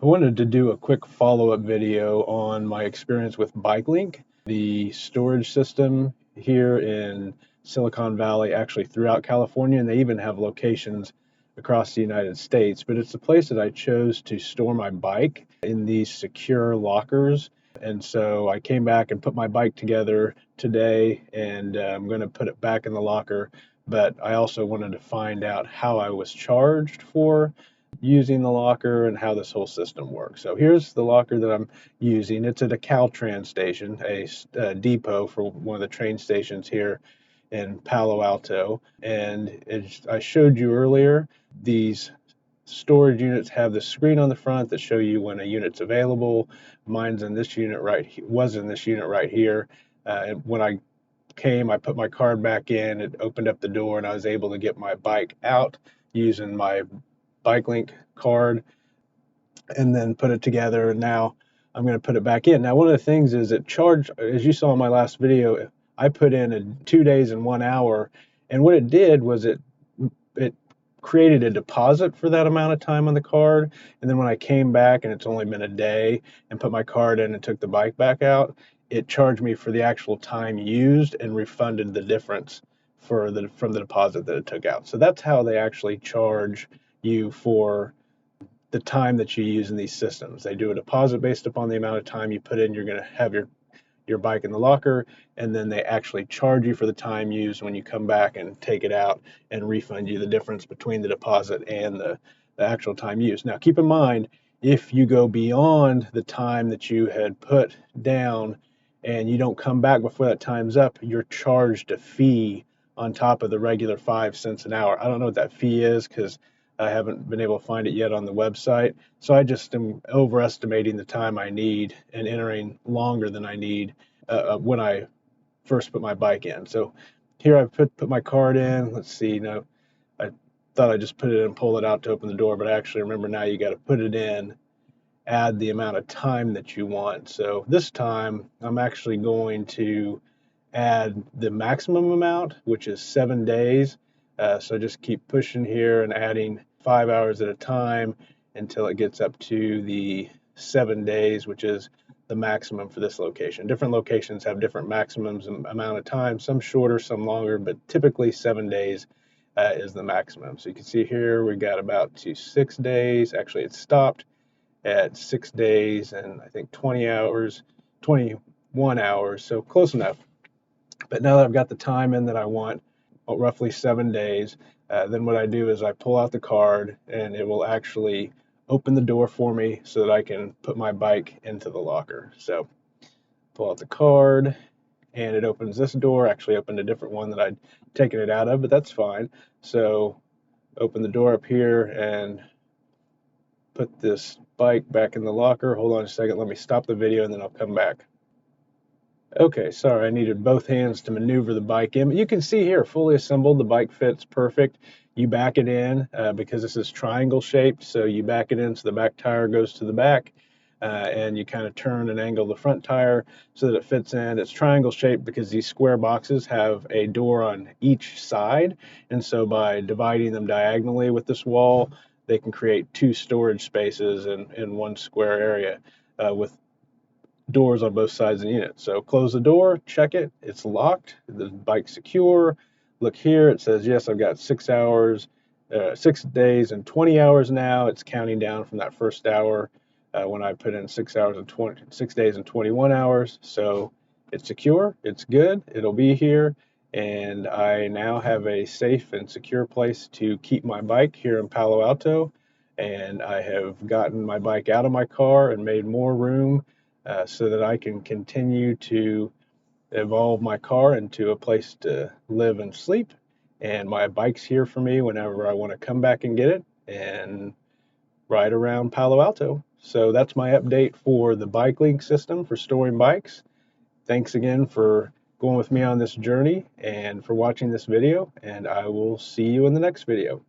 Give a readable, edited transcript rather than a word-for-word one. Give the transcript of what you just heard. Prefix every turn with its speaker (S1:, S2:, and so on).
S1: I wanted to do a quick follow-up video on my experience with BikeLink, the storage system here in Silicon Valley, actually throughout California, and they even have locations across the United States. But it's the place that I chose to store my bike in these secure lockers. And so I came back and put my bike together today, and I'm going to put it back in the locker. But I also wanted to find out how I was charged for using the locker and how this whole system works. So here's the locker that I'm using. It's at a Caltrans station, a depot for one of the train stations here in Palo Alto. And I showed you earlier, these storage units have the screen on the front that show you when a unit's available. Mine's in this unit was in this unit right here. And when I came, I put my card back in, it opened up the door, and I was able to get my bike out using my BikeLink card and then put it together. And now I'm going to put it back in. Now, one of the things is it charged, as you saw in my last video, I put in 2 days and 1 hour. And what it did was it created a deposit for that amount of time on the card. And then when I came back and it's only been a day and put my card in and took the bike back out, it charged me for the actual time used and refunded the difference from the deposit that it took out. So that's how they actually charge you for the time that you use in these systems. They do a deposit based upon the amount of time you put in. You're going to have your bike in the locker, and then they actually charge you for the time used when you come back and take it out and refund you the difference between the deposit and the actual time used. Now, keep in mind, if you go beyond the time that you had put down and you don't come back before that time's up, you're charged a fee on top of the regular 5 cents an hour. I don't know what that fee is because I haven't been able to find it yet on the website. So I just am overestimating the time I need and entering longer than I need when I first put my bike in. So here I put my card in. Let's see. Now, I thought I just put it in and pull it out to open the door, but I actually remember now you got to put it in, add the amount of time that you want. So this time I'm actually going to add the maximum amount, which is 7 days. So just keep pushing here and adding 5 hours at a time until it gets up to the 7 days, which is the maximum for this location. Different locations have different maximums amount of time, some shorter, some longer, but typically 7 days is the maximum. So you can see here we got about to 6 days. Actually, it stopped at 6 days and I think 20 hours, 21 hours, so close enough. But now that I've got the time in that I want, roughly 7 days, then what I do is I pull out the card and it will actually open the door for me so that I can put my bike into the locker. So pull out the card and it opens this door. Actually opened a different one that I'd taken it out of, but that's fine. So open the door up here and put this bike back in the locker. Hold on a second, let me stop the video and then I'll come back. Okay, sorry, I needed both hands to maneuver the bike in. But you can see here, fully assembled, the bike fits perfect. You back it in because this is triangle shaped, so you back it in so the back tire goes to the back, and you kind of turn and angle the front tire so that it fits in. It's triangle shaped because these square boxes have a door on each side, and so by dividing them diagonally with this wall, they can create 2 storage spaces in one square area with doors on both sides of the unit. So close the door, check it, it's locked, the bike's secure. Look here, it says, yes, I've got 6 hours, 6 days and 20 hours now. It's counting down from that first hour when I put in 6 days and 21 hours. So it's secure, it's good, it'll be here. And I now have a safe and secure place to keep my bike here in Palo Alto. And I have gotten my bike out of my car and made more room so that I can continue to evolve my car into a place to live and sleep. And my bike's here for me whenever I want to come back and get it and ride around Palo Alto. So that's my update for the BikeLink system for storing bikes. Thanks again for going with me on this journey and for watching this video, and I will see you in the next video.